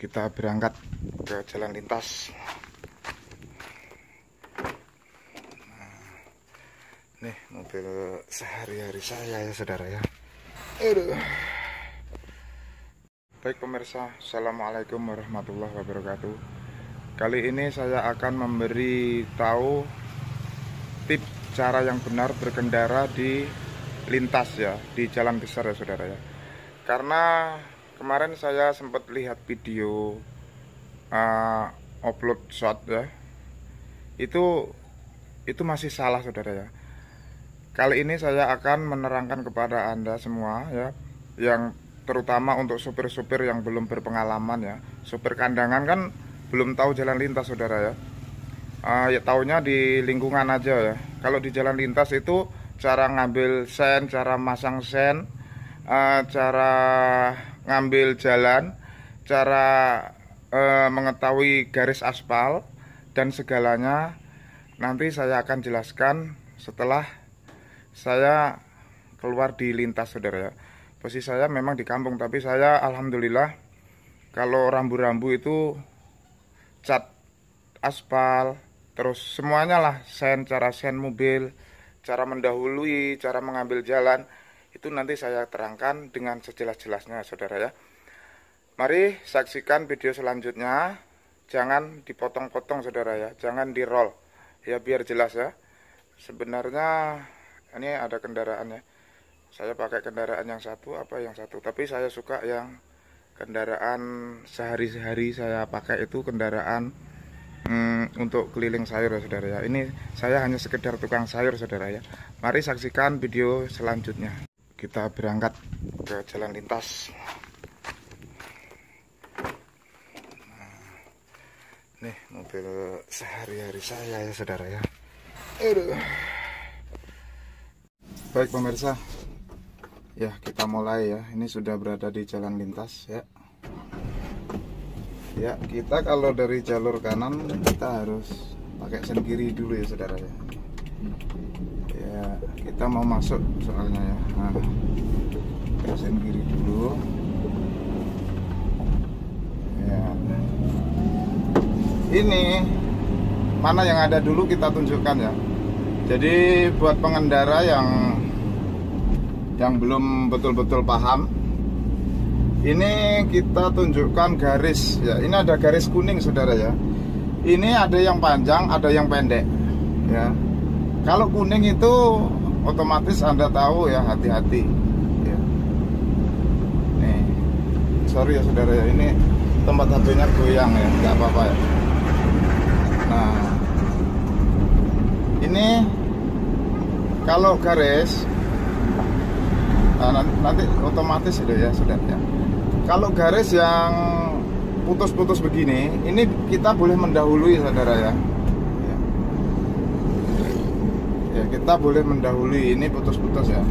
kita berangkat ke jalan lintas. Nih mobil sehari-hari saya ya saudara ya. Aduh. Baik pemirsa, assalamualaikum warahmatullahi wabarakatuh. Kali ini saya akan memberi tahu tips cara yang benar berkendara di lintas ya, di jalan besar ya saudara ya. Karena kemarin saya sempat lihat video upload shot ya, itu masih salah saudara ya. Kali ini saya akan menerangkan kepada Anda semua ya, yang terutama untuk supir-supir yang belum berpengalaman ya. Supir kandangan kan belum tahu jalan lintas saudara ya. Ya taunya di lingkungan aja ya. Kalau di jalan lintas itu cara ngambil sen, cara masang sen, cara ngambil jalan, cara mengetahui garis aspal dan segalanya nanti saya akan jelaskan setelah saya keluar di lintas saudara ya. Posisi saya memang di kampung, tapi saya alhamdulillah kalau rambu-rambu itu cat aspal, terus semuanya lah, sen, cara sen mobil, cara mendahului, cara mengambil jalan, itu nanti saya terangkan dengan sejelas-jelasnya saudara ya. Mari saksikan video selanjutnya. Jangan dipotong-potong saudara ya, jangan di roll ya, biar jelas ya. Sebenarnya ini ada kendaraannya, saya pakai kendaraan yang satu tapi saya suka yang kendaraan sehari-hari saya pakai itu kendaraan untuk keliling sayur ya saudara ya. Ini saya hanya sekedar tukang sayur saudara ya. Mari saksikan video selanjutnya. Kita berangkat ke jalan lintas. Nih mobil sehari-hari saya ya saudara ya. Aduh. Baik pemirsa, ya kita mulai ya. Ini sudah berada di jalan lintas ya. Ya, kita kalau dari jalur kanan kita harus pakai sen kiri dulu ya saudara ya. Ya, kita mau masuk soalnya ya. Nah, pakai sen kiri dulu. Ya. Ini mana yang ada dulu kita tunjukkan ya. Jadi buat pengendara yang belum betul-betul paham, ini kita tunjukkan garis ya. Ini ada garis kuning saudara ya. Ini ada yang panjang, ada yang pendek ya. Kalau kuning itu otomatis Anda tahu ya, hati-hati ya. Nih, sorry ya saudara ya, ini tempat HP-nya goyang ya, nggak apa-apa ya. Nah, ini kalau garis nanti otomatis itu ya sudah ya. Kalau garis yang putus-putus begini, ini kita boleh mendahului saudara ya. Ya, kita boleh mendahului, ini putus-putus ya.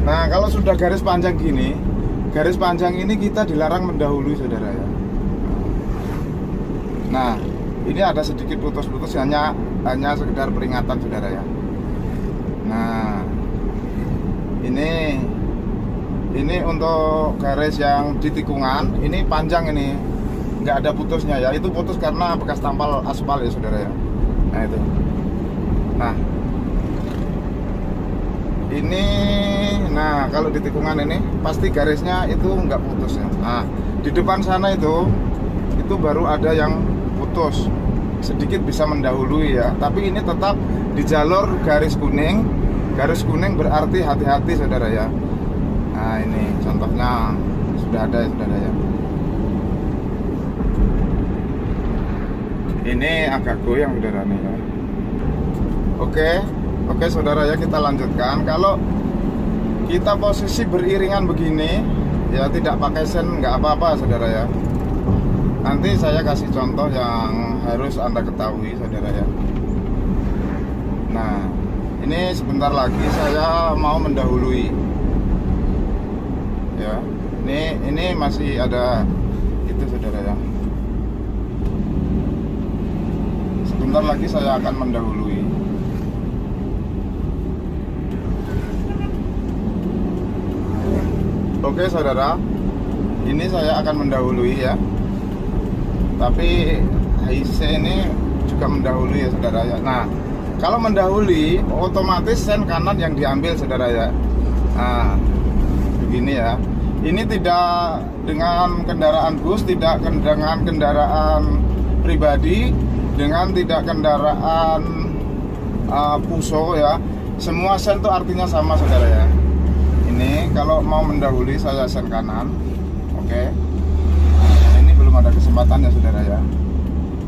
Nah, kalau sudah garis panjang gini, garis panjang ini kita dilarang mendahului saudara ya. Nah, ini ada sedikit putus-putus, hanya sekedar peringatan saudara ya. Nah, ini untuk garis yang di tikungan, ini panjang, ini nggak ada putusnya ya. Itu putus karena bekas tampal aspal ya saudara ya. Nah itu. Nah ini, nah kalau di tikungan ini pasti garisnya itu nggak putus ya. Nah di depan sana itu baru ada yang putus, sedikit bisa mendahului ya. Tapi ini tetap di jalur garis kuning. Garis kuning berarti hati-hati saudara ya. Nah ini contohnya sudah ada ya saudara ya. Ini agak goyang saudara nih ya. Oke saudara ya, kita lanjutkan. Kalau kita posisi beriringan begini ya, tidak pakai sen nggak apa-apa saudara ya. Nanti saya kasih contoh yang harus Anda ketahui saudara ya. Nah ini sebentar lagi saya mau mendahului ya. Ini masih ada itu saudara ya. Sebentar lagi saya akan mendahului. Oke saudara, ini saya akan mendahului ya. Tapi HIC ini juga mendahului ya saudara ya. Nah, kalau mendahului otomatis sen kanan yang diambil saudara ya. Nah, begini ya. Ini tidak dengan kendaraan bus, tidak dengan kendaraan pribadi, dengan tidak kendaraan puso ya. Semua sen itu artinya sama saudara ya. Ini kalau mau mendahului saya sen kanan. Oke. Nah, ini belum ada kesempatan ya saudara ya.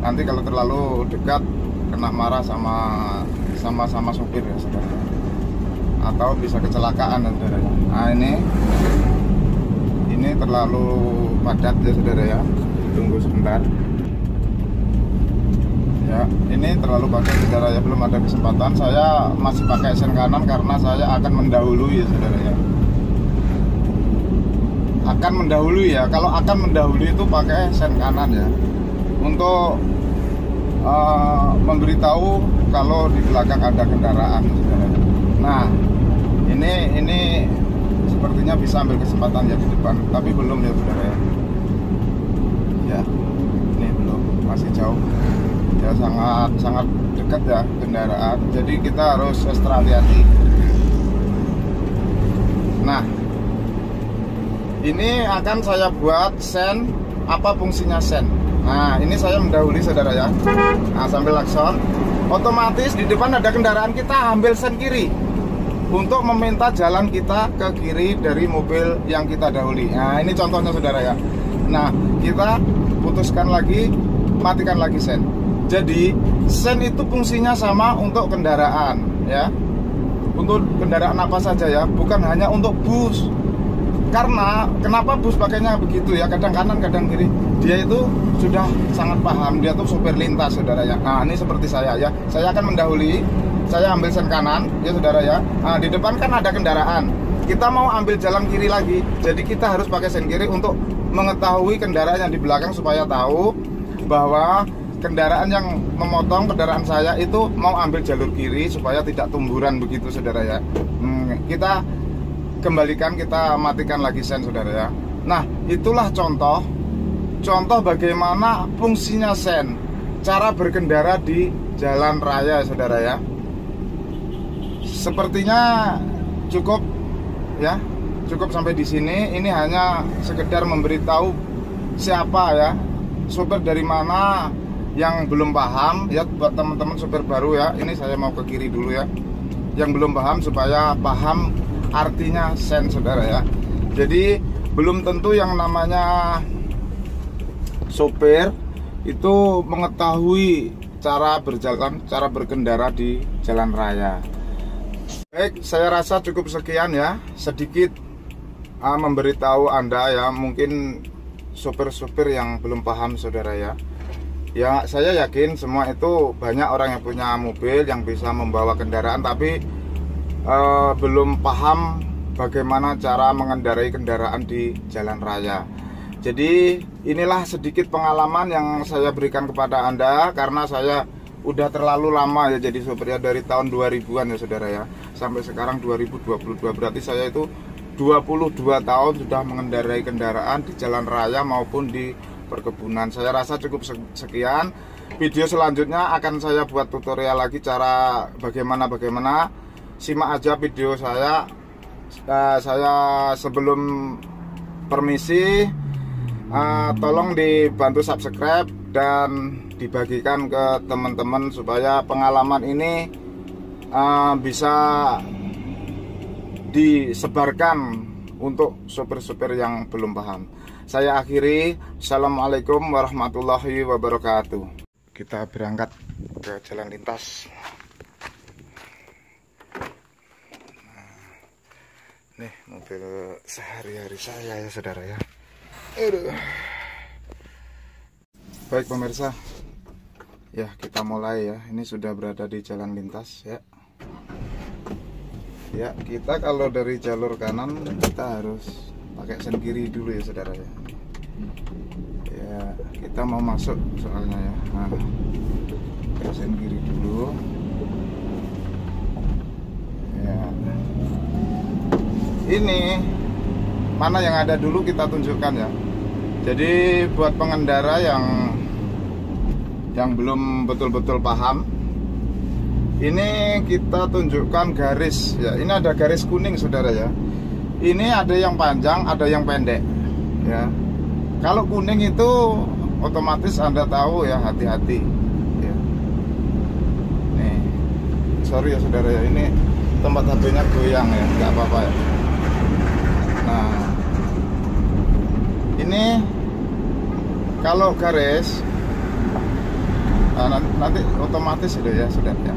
Nanti kalau terlalu dekat kena marah sama sopir ya saudara. Atau bisa kecelakaan ya saudara ya. Nah, ini terlalu padat ya saudara ya. Tunggu sebentar. Ya, ini terlalu padat saudara ya, belum ada kesempatan. Saya masih pakai sen kanan karena saya akan mendahului ya saudara ya. Akan mendahului ya. Kalau akan mendahului itu pakai sen kanan ya. Untuk memberitahu kalau di belakang ada kendaraan saudara. Nah, ini sepertinya bisa ambil kesempatan ya di depan, tapi belum ya saudara ya. Ya, ini belum, masih jauh. Ya sangat dekat ya kendaraan. Jadi kita harus ekstra hati-hati. Nah, ini akan saya buat sen. Apa fungsinya sen? Nah, ini saya mendahului saudara ya. Nah, sambil klakson, otomatis di depan ada kendaraan, kita ambil sen kiri untuk meminta jalan kita ke kiri dari mobil yang kita dahului. Nah, ini contohnya saudara ya. Nah, kita putuskan lagi, matikan lagi sen. Jadi sen itu fungsinya sama untuk kendaraan ya. Untuk kendaraan apa saja ya, bukan hanya untuk bus. Karena kenapa bus pakainya begitu ya, kadang kanan kadang kiri. Dia itu sudah sangat paham, dia tuh sopir lintas saudara ya. Nah, ini seperti saya ya. Saya akan mendahului, saya ambil sen kanan ya saudara ya. Nah, di depan kan ada kendaraan. Kita mau ambil jalan kiri lagi. Jadi kita harus pakai sen kiri untuk mengetahui kendaraan yang di belakang supaya tahu bahwa kendaraan yang memotong kendaraan saya itu mau ambil jalur kiri supaya tidak tumburan begitu saudara ya. Kita kembalikan, kita matikan lagi sen saudara ya. Nah, itulah contoh bagaimana fungsinya sen, cara berkendara di jalan raya saudara ya. Sepertinya cukup ya, cukup sampai di sini. Ini hanya sekedar memberitahu siapa ya, sopir dari mana yang belum paham ya, buat teman-teman sopir baru ya. Ini saya mau ke kiri dulu ya, yang belum paham supaya paham artinya sen saudara ya. Jadi belum tentu yang namanya sopir itu mengetahui cara berjalan, cara berkendara di jalan raya. Baik, saya rasa cukup sekian ya, sedikit memberitahu Anda ya, mungkin sopir-sopir yang belum paham saudara ya. Ya, saya yakin semua itu banyak orang yang punya mobil yang bisa membawa kendaraan, tapi belum paham bagaimana cara mengendarai kendaraan di jalan raya. Jadi inilah sedikit pengalaman yang saya berikan kepada Anda, karena saya udah terlalu lama ya jadi sopir ya, dari tahun 2000-an ya saudara ya, sampai sekarang 2022. Berarti saya itu 22 tahun sudah mengendarai kendaraan di jalan raya maupun di perkebunan. Saya rasa cukup sekian. Video selanjutnya akan saya buat tutorial lagi cara bagaimana. Simak aja video saya. Saya sebelum permisi, tolong dibantu subscribe dan dibagikan ke teman-teman supaya pengalaman ini bisa disebarkan untuk sopir-sopir yang belum paham. Saya akhiri. Assalamualaikum warahmatullahi wabarakatuh. Kita berangkat ke jalan lintas. Nih mobil sehari-hari saya ya saudara ya. Aduh. Baik pemirsa, ya kita mulai ya. Ini sudah berada di jalan lintas ya. Ya, kita kalau dari jalur kanan kita harus pakai sen kiri dulu ya saudara ya. Ya, kita mau masuk soalnya ya. Nah, pakai sen kiri dulu. Ya. Ini mana yang ada dulu kita tunjukkan ya. Jadi buat pengendara yang belum betul-betul paham, ini kita tunjukkan garis ya. Ini ada garis kuning saudara ya. Ini ada yang panjang, ada yang pendek ya. Kalau kuning itu otomatis Anda tahu ya, hati-hati ya. Nih, sorry ya saudara ya, ini tempat HP-nya goyang ya, nggak apa-apa ya. Nah, ini kalau garis nanti otomatis itu ya saudara ya.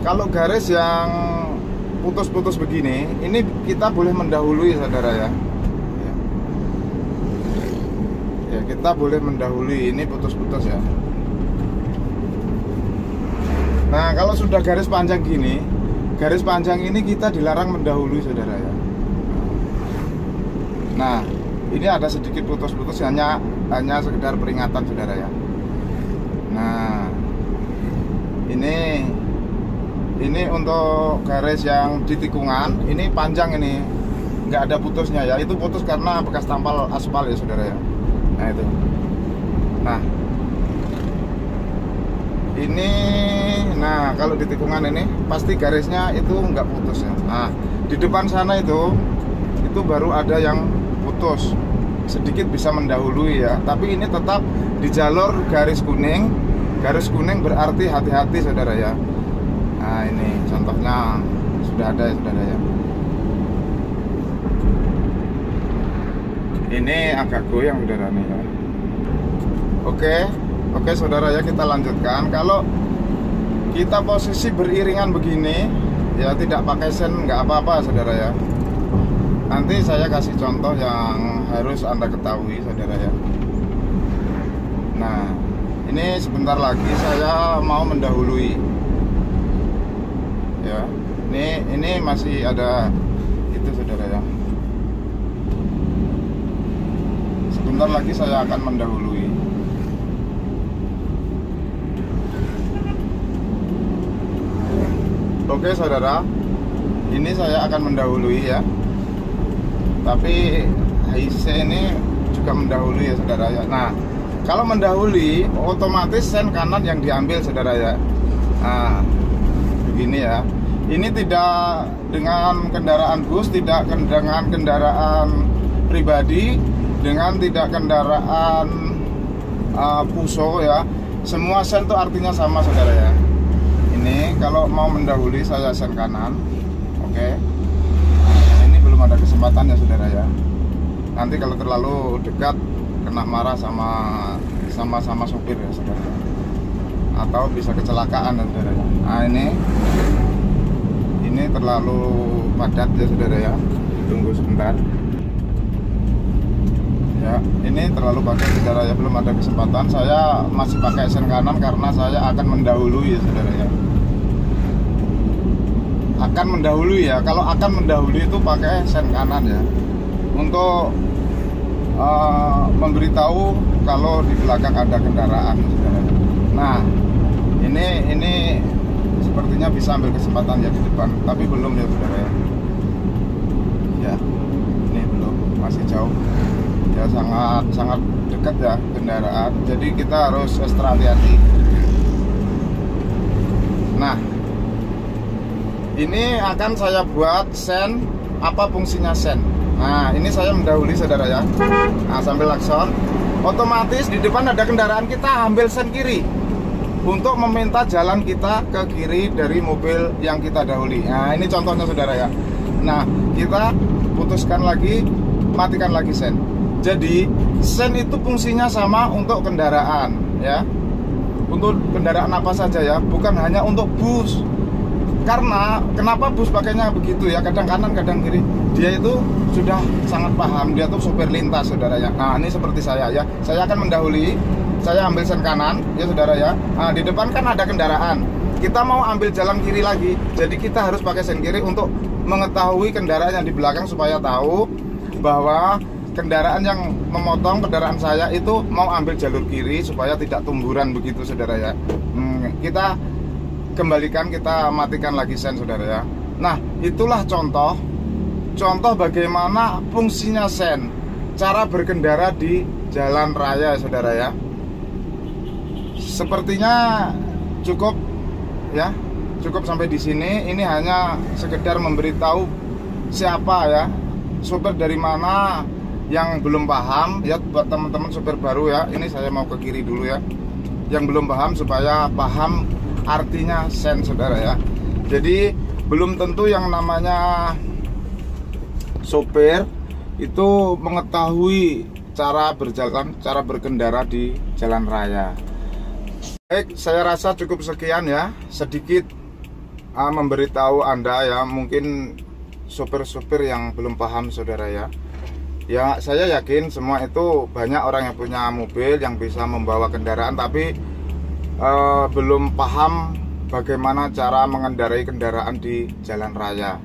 Kalau garis yang putus-putus begini, ini kita boleh mendahului saudara ya. Ya, kita boleh mendahului, ini putus-putus ya. Nah, kalau sudah garis panjang gini, garis panjang ini kita dilarang mendahului saudara ya. Nah, ini ada sedikit putus-putus, hanya sekedar peringatan saudara ya. Nah, ini untuk garis yang di tikungan, ini panjang, ini nggak ada putusnya ya. Itu putus karena bekas tampal aspal ya saudara ya. Nah itu. Nah ini, nah kalau di tikungan ini pasti garisnya itu nggak putus ya. Nah di depan sana itu baru ada yang putus, sedikit bisa mendahului ya. Tapi ini tetap di jalur garis kuning. Garis kuning berarti hati-hati saudara ya. Nah ini contohnya sudah ada ya saudara ya. Ini agak goyang saudara nih ya. Oke saudara ya, kita lanjutkan. Kalau kita posisi beriringan begini ya, tidak pakai sen nggak apa-apa saudara ya. Nanti saya kasih contoh yang harus Anda ketahui saudara ya. Nah ini sebentar lagi saya mau mendahului ya. Ini masih ada itu saudara ya. Sebentar lagi saya akan mendahului. Oke saudara, ini saya akan mendahului ya. Tapi HIC ini juga mendahului ya saudara ya. Nah kalau mendahului otomatis sen kanan yang diambil saudara ya. Nah begini ya. Ini tidak dengan kendaraan bus, tidak dengan kendaraan pribadi, dengan tidak kendaraan puso ya. Semua sen itu artinya sama saudara ya. Ini kalau mau mendahului saya sen kanan. Oke. Nah, ini belum ada kesempatan ya saudara ya. Nanti kalau terlalu dekat kena marah sama sopir ya saudara, atau bisa kecelakaan ya saudara ya. Nah ini terlalu padat ya saudara ya, tunggu sebentar ya. Ini terlalu padat saudara ya, belum ada kesempatan. Saya masih pakai sen kanan karena saya akan mendahului ya saudara ya. Akan mendahului ya, kalau akan mendahului itu pakai sen kanan ya, untuk memberitahu kalau di belakang ada kendaraan saudara. Nah ini sepertinya bisa ambil kesempatan ya di depan, tapi belum ya saudara ya. Ya ini belum, masih jauh ya, sangat dekat ya kendaraan, jadi kita harus ekstra hati-hati. Nah ini akan saya buat sen. Apa fungsinya sen? Nah ini saya mendahului saudara ya. Nah sambil klakson, otomatis di depan ada kendaraan, kita ambil sen kiri untuk meminta jalan kita ke kiri dari mobil yang kita dahului. Nah ini contohnya saudara ya. Nah kita putuskan lagi, matikan lagi sen. Jadi sen itu fungsinya sama untuk kendaraan ya, untuk kendaraan apa saja ya, bukan hanya untuk bus. Karena kenapa bus pakainya begitu ya, kadang kanan kadang kiri, dia itu sudah sangat paham, dia tuh sopir lintas saudara ya. Nah ini seperti saya ya, saya akan mendahului, saya ambil sen kanan ya saudara ya. Nah di depan kan ada kendaraan, kita mau ambil jalan kiri lagi, jadi kita harus pakai sen kiri untuk mengetahui kendaraan yang di belakang, supaya tahu bahwa kendaraan yang memotong kendaraan saya itu mau ambil jalur kiri supaya tidak tumburan begitu saudara ya. Kita kembalikan, kita matikan lagi sen saudara ya. Nah itulah contoh bagaimana fungsinya sen. cara berkendara di jalan raya, saudara ya. Sepertinya cukup ya, cukup sampai di sini. Ini hanya sekedar memberitahu siapa ya, sopir dari mana yang belum paham ya, buat teman-teman sopir baru ya. Ini saya mau ke kiri dulu ya, yang belum paham supaya paham artinya sen, saudara ya. Jadi belum tentu yang namanya sopir itu mengetahui cara berjalan, cara berkendara di jalan raya. Baik, saya rasa cukup sekian ya, sedikit memberitahu Anda ya, mungkin sopir-sopir yang belum paham, saudara ya. Ya, saya yakin semua itu banyak orang yang punya mobil, yang bisa membawa kendaraan, tapi belum paham bagaimana cara mengendarai kendaraan di jalan raya.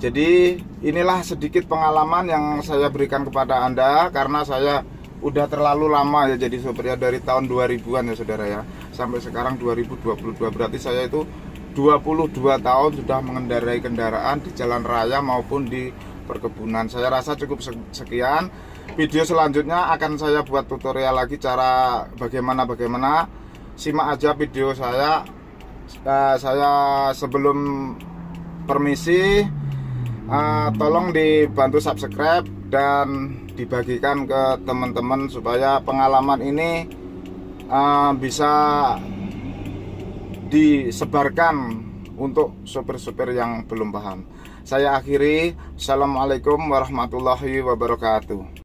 Jadi inilah sedikit pengalaman yang saya berikan kepada Anda, karena saya udah terlalu lama ya jadi sopir ya, dari tahun 2000-an ya, saudara ya, sampai sekarang 2022. Berarti saya itu 22 tahun sudah mengendarai kendaraan di jalan raya maupun di perkebunan. Saya rasa cukup sekian. Video selanjutnya akan saya buat tutorial lagi cara bagaimana. Simak aja video saya. Saya sebelum permisi, tolong dibantu subscribe dan dibagikan ke teman-teman supaya pengalaman ini bisa disebarkan untuk sopir-sopir yang belum paham. Saya akhiri. Assalamualaikum warahmatullahi wabarakatuh.